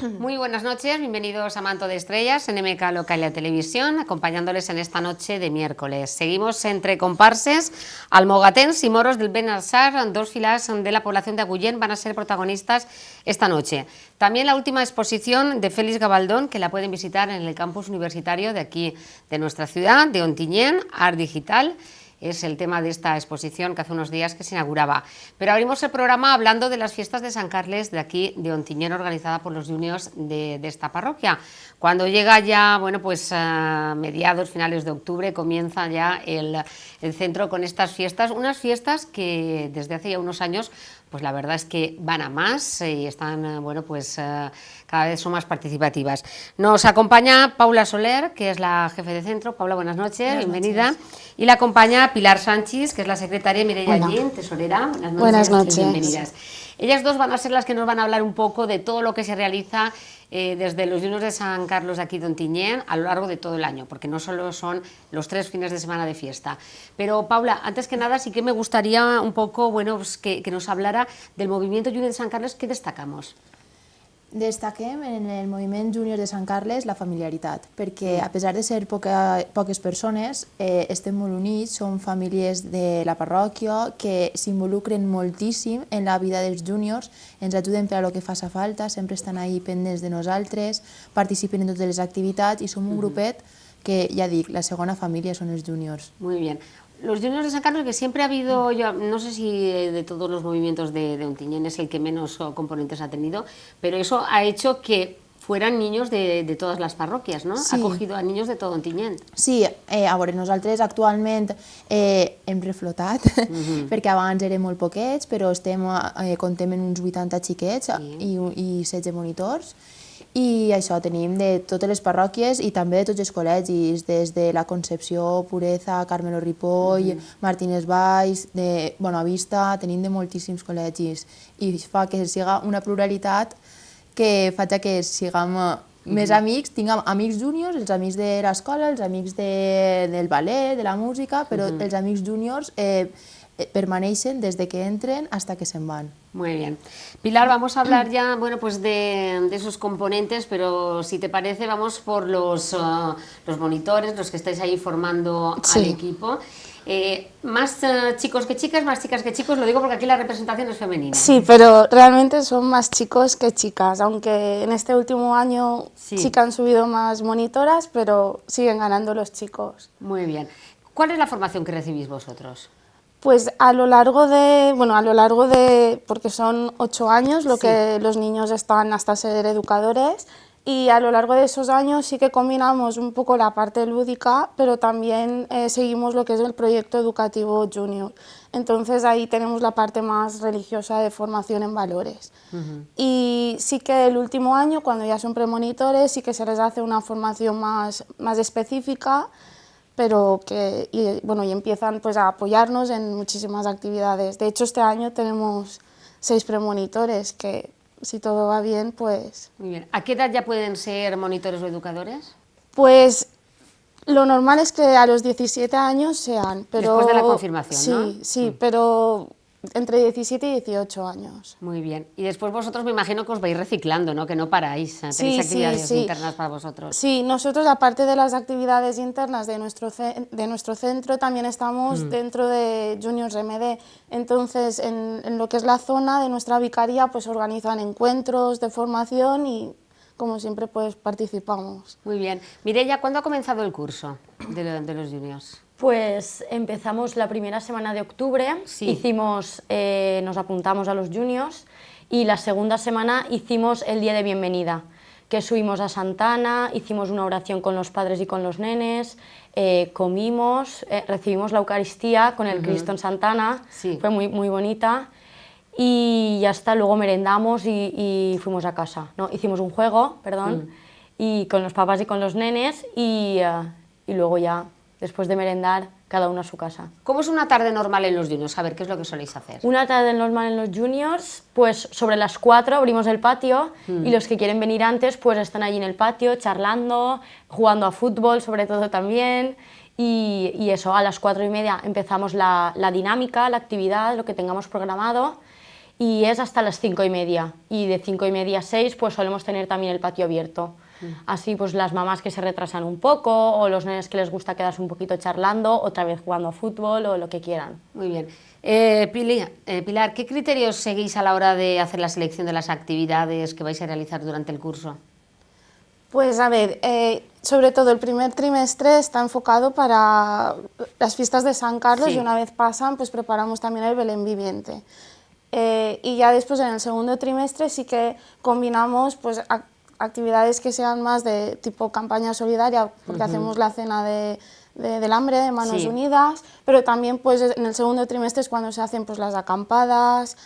Muy buenas noches, bienvenidos a Manto de Estrellas en MK Local y la Televisión, acompañándoles en esta noche de miércoles. Seguimos entre comparses, almogatens y moros del Benassar, dos filas de la población de Agullent van a ser protagonistas esta noche. También la última exposición de Félix Gabaldón, que la pueden visitar en el campus universitario de aquí, de nuestra ciudad, de Ontinyent, Art Digital. Es el tema de esta exposición que hace unos días que se inauguraba. Pero abrimos el programa hablando de las fiestas de San Carles de aquí, de Ontinyent, organizada por los juniors de esta parroquia. Cuando llega ya, bueno, pues a mediados, finales de octubre, comienza ya el centro con estas fiestas, unas fiestas que desde hace ya unos años, pues la verdad es que van a más y están, bueno, pues cada vez son más participativas. Nos acompaña Paula Soler, que es la jefe de centro. Paula, buenas noches, bienvenida. Noches. Y la acompaña Pilar Sánchez, que es la secretaria, Mireia Allín, tesorera. Buenas noches. Bienvenidas. Ellas dos van a ser las que nos van a hablar un poco de todo lo que se realiza desde los juniors de San Carlos de aquí de Ontinyent a lo largo de todo el año, porque no solo son los 3 fines de semana de fiesta. Pero Paula, antes que nada sí que me gustaría un poco, bueno, pues que nos hablara del movimiento junior de San Carles. ¿Qué destacamos? Destaquem en el moviment júnior de Sant Carles la familiaritat, perquè a pesar de ser poques persones, estem molt units, som famílies de la parròquia que s'involucren moltíssim en la vida dels júniors, ens ajuden per a lo que faça falta, sempre estan ahí pendents de nosaltres, participen en totes les activitats i som un grupet que, ja dic, la segona família són els júniors. Muy bien. Los juniors de San Carlos, que siempre ha habido, yo no sé si de todos los movimientos de Ontinyent es el que menos componentes ha tenido, pero eso ha hecho que fueran niños de todas las parroquias, ¿no? Sí. Ha cogido a niños de todo Ontinyent. Sí, a veure, nosaltres actualment hem reflotat, perquè abans érem molt poquets, però comptem en uns 80 xiquets i 16 monitors. I això, tenim de totes les parròquies i també de tots els col·legis, des de la Concepció, Pureza, Carmelo Ripoll, Martínez Valls, de Bonavista, tenim de moltíssims col·legis i fa que siga una pluralitat que faig que siguem més amics, tinguem amics júniors, els amics de l'escola, els amics del ballet, de la música, però els amics júniors permaneixen desde que entren hasta que se'n van. Muy bien. Pilar, vamos a hablar ya, bueno, pues de esos componentes, pero si te parece vamos por los monitores, los que estáis ahí formando al equipo. Más chicos que chicas, más chicas que chicos, lo digo porque aquí la representación es femenina. Sí, pero realmente son más chicos que chicas, aunque en este último año sí que han subido más monitoras, pero siguen ganando los chicos. Muy bien. ¿Cuál es la formación que recibís vosotros? Pues a lo largo de, porque son 8 años lo que los niños están hasta ser educadores, y a lo largo de esos años sí que combinamos un poco la parte lúdica, pero también seguimos lo que es el proyecto educativo junior. Entonces ahí tenemos la parte más religiosa de formación en valores. Y sí que el último año, cuando ya son premonitores, sí que se les hace una formación más específica, pero que y empiezan pues a apoyarnos en muchísimas actividades. De hecho, este año tenemos 6 premonitores que, si todo va bien, pues... Muy bien. ¿A qué edad ya pueden ser monitores o educadores? Pues lo normal es que a los 17 años sean, pero... Después de la confirmación, sí, ¿no? Sí, pero entre 17 y 18 años. Muy bien. Y después vosotros me imagino que os vais reciclando, ¿no? Que no paráis, tenéis actividades internas para vosotros. Sí, nosotros aparte de las actividades internas de nuestro centro, también estamos dentro de Juniors MD. Entonces, en lo que es la zona de nuestra vicaría, pues organizan encuentros de formación y, como siempre, pues participamos. Muy bien. Mireia, ¿cuándo ha comenzado el curso de los juniors? Pues empezamos la primera semana de octubre, nos apuntamos a los juniors, y la segunda semana hicimos el día de bienvenida, que subimos a Santana, hicimos una oración con los padres y con los nenes, comimos, recibimos la Eucaristía con el Cristo en Santana, fue muy bonita, y ya está, luego merendamos y fuimos a casa, ¿no? Hicimos un juego, y con los papás y con los nenes, y luego ya, después de merendar, cada uno a su casa. ¿Cómo es una tarde normal en los juniors? A ver, ¿qué es lo que soléis hacer? Una tarde normal en los juniors, pues sobre las 4 abrimos el patio y los que quieren venir antes pues están allí en el patio charlando, jugando a fútbol sobre todo también, y eso, a las 4:30 empezamos la dinámica, la actividad, lo que tengamos programado, y es hasta las 5:30. Y de 5:30 a 6 pues solemos tener también el patio abierto. Así pues las mamás que se retrasan un poco o los nenes que les gusta quedarse un poquito charlando, otra vez jugando a fútbol o lo que quieran. Muy bien. Pilar, ¿qué criterios seguís a la hora de hacer la selección de las actividades que vais a realizar durante el curso? Pues a ver, sobre todo el primer trimestre está enfocado para las fiestas de San Carlos Sí. y una vez pasan pues preparamos también el Belén viviente. Y ya después en el segundo trimestre sí que combinamos pues actividades que sean más de tipo campaña solidaria, porque hacemos la cena del hambre de Manos Sí. Unidas, pero también pues en el segundo trimestre es cuando se hacen pues las acampadas,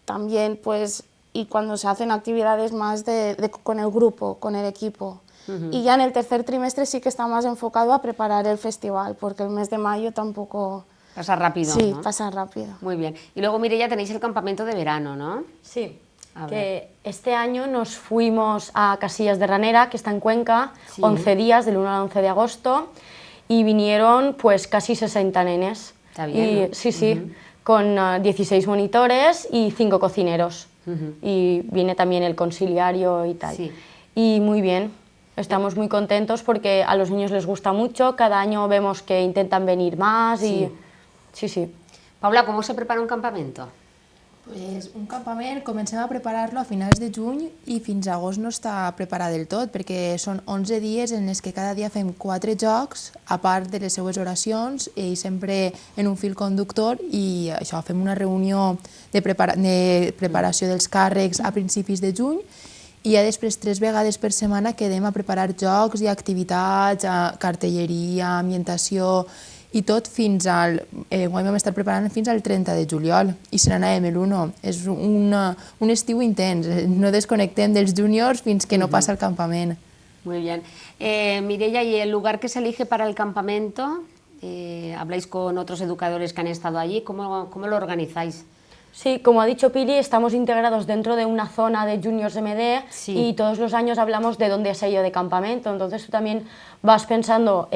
también pues y cuando se hacen actividades más con el grupo, con el equipo. Y ya en el tercer trimestre sí que está más enfocado a preparar el festival, porque el mes de mayo tampoco... Pasa rápido, Sí, ¿no? pasa rápido. Muy bien. Y luego, Mireia, tenéis el campamento de verano, ¿no? Sí, A que este año nos fuimos a Casillas de Ranera, que está en Cuenca, Sí. 11 días, del 1 al 11 de agosto, y vinieron pues casi 60 nenes. Está bien, ¿no? Sí, sí, con 16 monitores y 5 cocineros. Y viene también el conciliario y tal. Sí. Y muy bien, estamos muy contentos porque a los niños les gusta mucho, cada año vemos que intentan venir más Sí. y... Sí, sí. Paula, ¿cómo se prepara un campamento? Pues un campament comencem a preparar-lo a finals de juny i fins a agost no està preparat del tot, perquè són 11 dies en els que cada dia fem 4 jocs, a part de les seues oracions, i sempre en un fil conductor, i això, fem una reunió de preparació dels càrrecs a principis de juny, i ja després 3 vegades per setmana quedem a preparar jocs i activitats, cartelleria, ambientació, i tot fins al... Guany vam estar preparant fins al 30 de juliol i se n'anàvem l'1. És un estiu intens, no desconnectem dels júniors fins que no passa el campament. Muy bien. Mireia, ¿y el lugar que se elige para el campamento? ¿Habláis con otros educadores que han estado allí? ¿Cómo lo organizáis? Sí, como ha dicho Pili, estamos integrados dentro de una zona de Juniors MD Sí. y todos los años hablamos de dónde has ido de campamento, entonces tú también vas pensando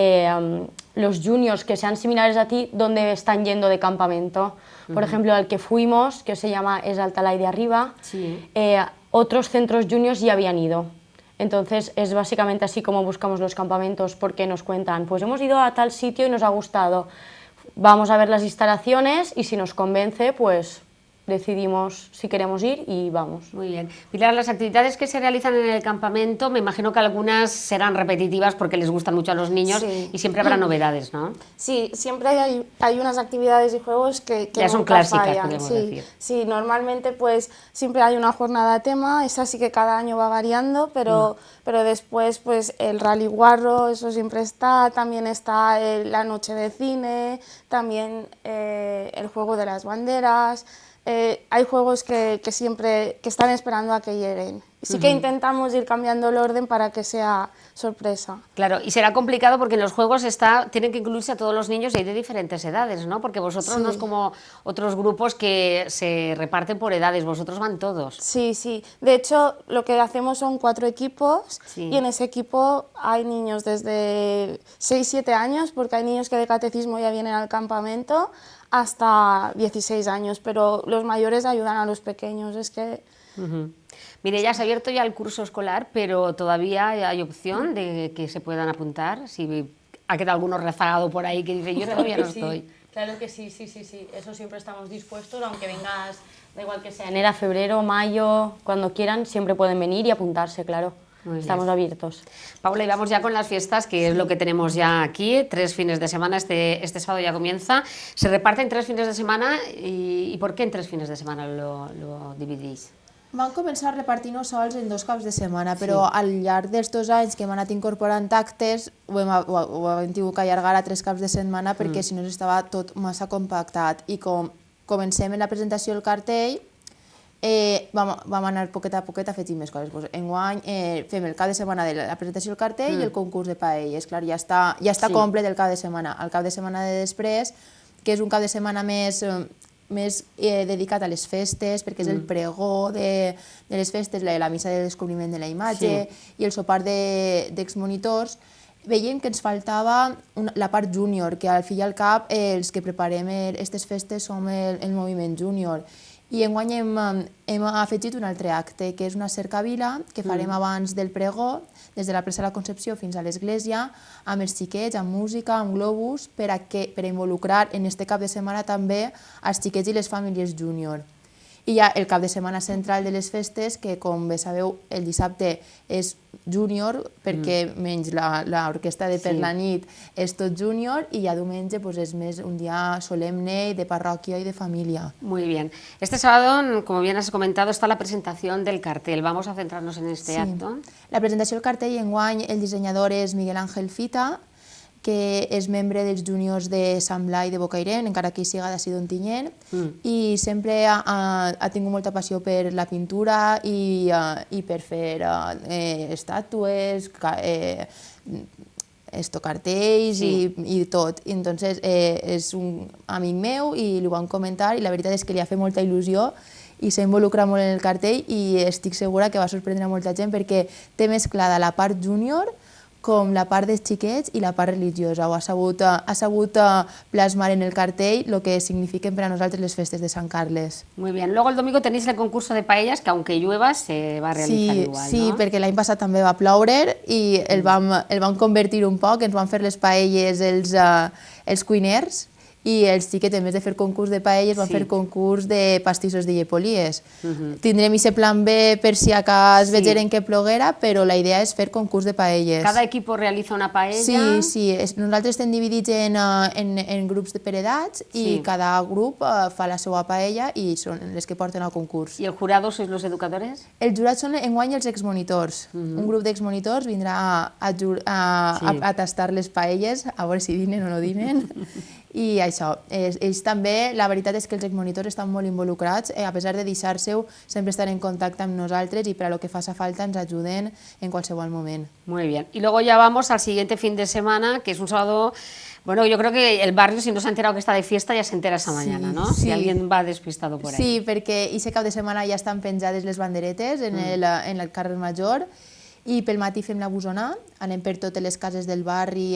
los juniors que sean similares a ti, dónde están yendo de campamento. Por ejemplo, al que fuimos, que se llama Es Altalay de Arriba, Sí. otros centros juniors ya habían ido. Entonces es básicamente así como buscamos los campamentos, porque nos cuentan, pues hemos ido a tal sitio y nos ha gustado, vamos a ver las instalaciones y si nos convence, pues decidimos si queremos ir y vamos. Muy bien. Pilar, las actividades que se realizan en el campamento, me imagino que algunas serán repetitivas porque les gustan mucho a los niños Sí. y siempre habrá novedades, ¿no? Sí, siempre hay unas actividades y juegos que Ya son nunca clásicas, fallan. podemos Sí, decir. sí, normalmente pues siempre hay una jornada tema, esa sí que cada año va variando, pero después pues el rally guarro, eso siempre está, también está la noche de cine, también el juego de las banderas. Hay juegos que siempre están esperando a que lleguen. Sí que intentamos ir cambiando el orden para que sea sorpresa. Claro, y será complicado porque en los juegos tienen que incluirse a todos los niños y hay de diferentes edades, ¿no? Porque vosotros no es como otros grupos que se reparten por edades, vosotros van todos. Sí, sí. De hecho, lo que hacemos son 4 equipos Sí. y en ese equipo hay niños desde 6-7 años, porque hay niños que de catecismo ya vienen al campamento, hasta 16 años, pero los mayores ayudan a los pequeños. Es que... Mire, ya se ha abierto ya el curso escolar, pero todavía hay opción de que se puedan apuntar. Si ha quedado alguno rezagado por ahí que dice, yo todavía no estoy. Claro que sí, sí, sí, sí. Eso siempre estamos dispuestos, aunque vengas, da igual que sea enero, febrero, mayo, cuando quieran, siempre pueden venir y apuntarse, claro. Muy bien. Estamos abiertos. Paula, y vamos ya con las fiestas, que es lo que tenemos ya aquí, 3 fines de semana, este sábado ya comienza. Se reparten 3 fines de semana, ¿y por qué en 3 fines de semana lo dividís? Van començar a repartir-nos sols en 2 caps de setmana, però al llarg dels 2 anys que hem anat incorporant actes ho hem tingut que allargar a 3 caps de setmana perquè si no estava tot massa compactat. I com comencem en la presentació del cartell, vam anar poquet a afegint més coses. Pues, enguany fem el cap de setmana de la presentació del cartell i el concurs de paelles. Clar, ja està complet el cap de setmana. El cap de setmana de després, que és un cap de setmana més dedicat a les festes, perquè és el pregó de les festes, la missa de descobriment de la imatge i el sopar d'exmonitors, veiem que ens faltava la part júnior, que al fi i al cap els que preparem aquestes festes som el moviment júnior. I enguany hem afegit un altre acte, que és una cercavila que farem abans del pregó, des de la plaça de la Concepció fins a l'església, amb els xiquets, amb música, amb globus, per involucrar en este cap de setmana també els xiquets i les famílies júnior. I hi ha el cap de setmana central de les festes, que com bé sabeu, el dissabte és júnior, perquè menys l'orquestra de per la nit és tot júnior, i ja diumenge és més un dia solemne, de parròquia i de família. Muy bien. Este sábado, como bien has comentado, está la presentación del cartel. Vamos a centrarnos en este acto. La presentació del cartell, i enguany el dissenyador és Miguel Ángel Fita, que és membre dels júniors de Sant Blai de Bocairent, encara que hi siga d'ací d'Ontinyent, i sempre ha tingut molta passió per la pintura i per fer estàtues, cartells i tot. I entonces és un amic meu i li ho vam comentar, i la veritat és que li ha fet molta il·lusió i s'ha involucrat molt en el cartell, i estic segura que va sorprendre a molta gent perquè té mesclada la part júnior com la part dels xiquets i la part religiosa. Ha sabut plasmar en el cartell el que signifiquen per a nosaltres les festes de Sant Carles. Muy bien. Luego el domingo tenéis el concurso de paellas, que aunque llueva se va a realizar igual, sí, ¿no? perquè l'any passat també va ploure i el vam convertir un poc, ens van fer les paelles els cuiners, i els xiquets, en vez de fer concurs de paelles, van fer concurs de pastissos de llepolies. Tindrem aquest plan B per si acas vegeren que ploguera, però la idea és fer concurs de paelles. Cada equipo realiza una paella. Sí. Nosaltres estem dividits en grups per edats, i cada grup fa la seva paella i són les que porten al concurs. ¿Y el jurado sois los educadores? Els jurats són enguany els exmonitors. Un grup d'exmonitors vindrà a tastar les paelles, a veure si dinen o no dinen. I això, ells també, la veritat és que els exmonitors estan molt involucrats, a pesar de deixar-se-ho, sempre estan en contacte amb nosaltres i per a lo que faça falta ens ajuden en qualsevol moment. Muy bien. Y luego ya vamos al siguiente fin de semana, que es un sábado. Bueno, yo creo que el barrio, si no se ha enterado que está de fiesta, ya se entera esa mañana, ¿no? Si alguien va despistado por ahí. Sí, perquè aquest cap de setmana ja estan penjades les banderetes en el carrer Major, i pel matí fem la busonà, anem per totes les cases del barri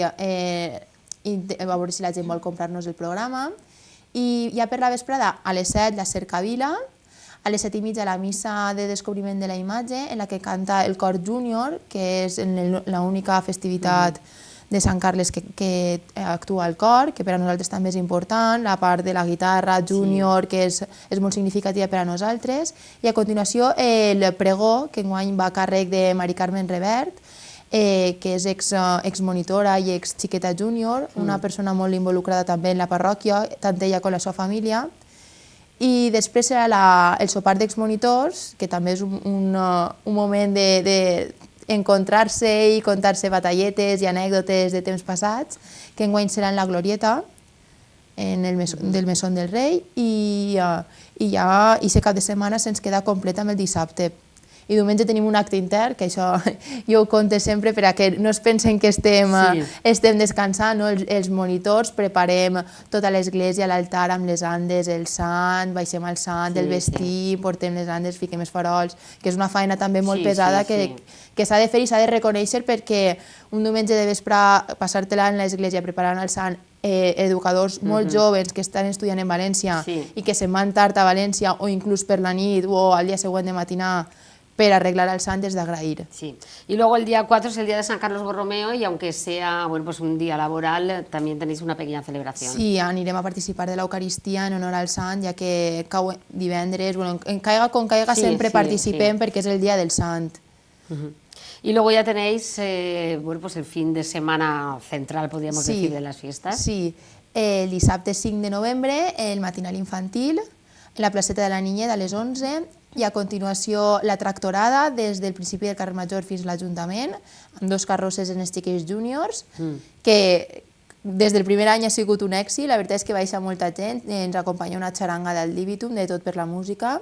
i a veure si la gent vol comprar-nos el programa. I ja per la vesprada, a les 7, la cercavila, a les 7:30 la missa de descobriment de la imatge, en la que canta el cor júnior, que és l'única festivitat de Sant Carles que actua el cor, que per a nosaltres també és important, la part de la guitarra júnior, que és molt significativa per a nosaltres. I a continuació el pregó, que enguany va a càrrec de Mari Carmen Revert, que és exmonitora i exxiqueta júnior, una persona molt involucrada també en la parròquia, tant ella com la seva família. I després serà el sopar d'exmonitors, que també és un moment d'encontrar-se i contar-se batalletes i anècdotes de temps passats, que enguany serà en la Glorieta, del Mesón del Rei, i ja aquest cap de setmana se'ns queda complet amb el dissabte. I diumenge tenim un acte intern, que això jo ho conto sempre perquè no es pensen que estem descansant, no? Els monitors preparem tota l'església, l'altar amb les andes, el sant, baixem al sant, el vestim, portem les andes, fiquem els farols, que és una feina també molt pesada que s'ha de fer i s'ha de reconèixer, perquè un diumenge de vespre passar-te-la en l'església preparant el sant, educadors molt joves que estan estudiant en València i que se'n van tard a València o inclús per la nit o al dia següent de matinar per arreglar al sant és d'agrair. Sí. Y luego el día 4 es el día de San Carlos Borromeo y aunque sea un día laboral, también tenéis una pequeña celebración. Sí, anirem a participar de l'Eucaristia en honor al sant, ja que cau divendres, en caiga com caiga sempre participem perquè és el dia del sant. Y luego ya tenéis el fin de semana central, podríamos decir, de las fiestas. Sí, el dissabte 5 de novembre, el matinal infantil, en la placeta de la Niñeda a les 11, i a continuació la tractorada des del principi del carrer Major fins a l'Ajuntament, amb 2 carrosses en els xiquets júniors, que des del primer any ha sigut un èxit. La veritat és que baixa molta gent, ens acompanya una xaranga del Libitum, de tot per la música,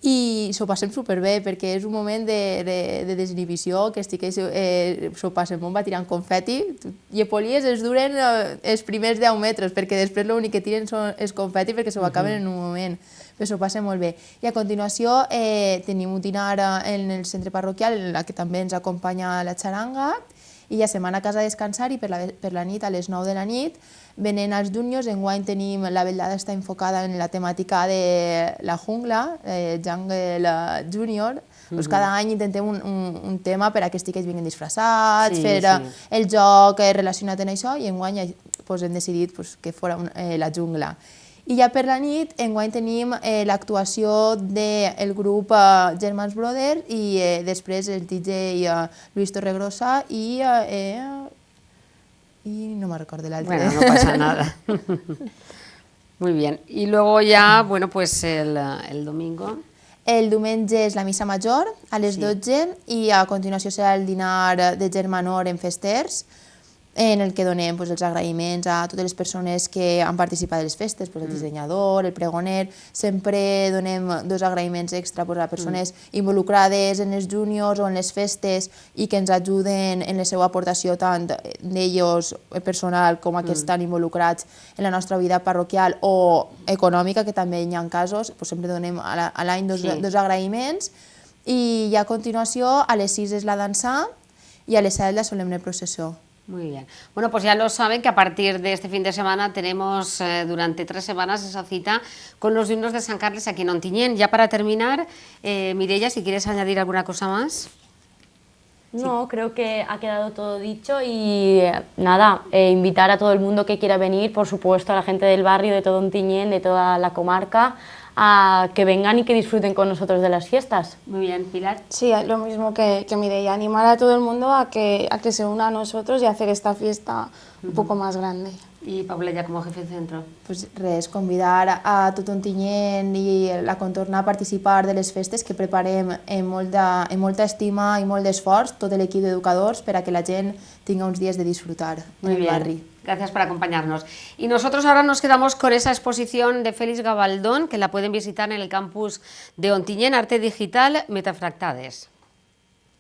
i s'ho passem superbé perquè és un moment de desinhibició, que els xiquets s'ho passen molt, va tirant confeti. Llepolies es duren els primers 10 metres, perquè després l'únic que tiren són els confeti perquè s'ho acaben en un moment, però s'ho passen molt bé. I a continuació tenim un dinar en el centre parroquial, en la que també ens acompanya la xaranga, i ja se'n van a casa a descansar i per la nit, a les 9 de la nit, venen els juniors. Enguany tenim, la vetllada està enfocada en la temàtica de la jungla, Jungle Junior. Pues cada any intentem un tema per a que els xiquets vinguin disfressats, fer el joc relacionat amb això, i enguany hem decidit que fora la jungla. I ja per la nit, enguany tenim l'actuació del grup Germans Brothers i després el DJ Luis Torregrosa i no me recuerdo l'altre. Bueno, no pasa nada. Muy bien. Y luego ya, bueno, pues el domingo. El diumenge és la missa major a les 12 i a continuació serà el dinar de germanor en festers, en el que donem els agraïments a totes les persones que han participat de les festes, el dissenyador, el pregoner. Sempre donem 2 agraïments extra a persones involucrades en els juniors o en les festes i que ens ajuden en la seva aportació, tant d'ells personal com a que estan involucrats en la nostra vida parroquial o econòmica, que també hi ha casos. Sempre donem a l'any 2 agraïments, i a continuació a les 6 és la dansa i a les 7 la solemne processó. Muy bien. Bueno, pues ya lo saben que a partir de este fin de semana tenemos durante 3 semanas esa cita con los himnos de San Carles aquí en Ontinyent. Ya para terminar, Mireia, si quieres añadir alguna cosa más. No, creo que ha quedado todo dicho y nada, invitar a todo el mundo que quiera venir, por supuesto a la gente del barrio, de todo Ontinyent, de toda la comarca, a que vengan y que disfruten con nosotros de las fiestas. Muy bien, Pilar. Sí, lo mismo que Mireia, animar a todo el mundo a que se una a nosotros y hacer esta fiesta un poco más grande. Y Paula, ya como jefe de centro. Pues res, convidar a tot Ontinyent i la contorna a participar de les festes que preparem amb molta estima i molt d'esforç, tot l'equip d'educadors, per a que la gent tinga uns dies de disfrutar en el barri. Gracias por acompañarnos. Y nosotros ahora nos quedamos con esa exposición de Félix Gabaldón, que la pueden visitar en el campus de Ontinyent, Arte Digital Metafractades.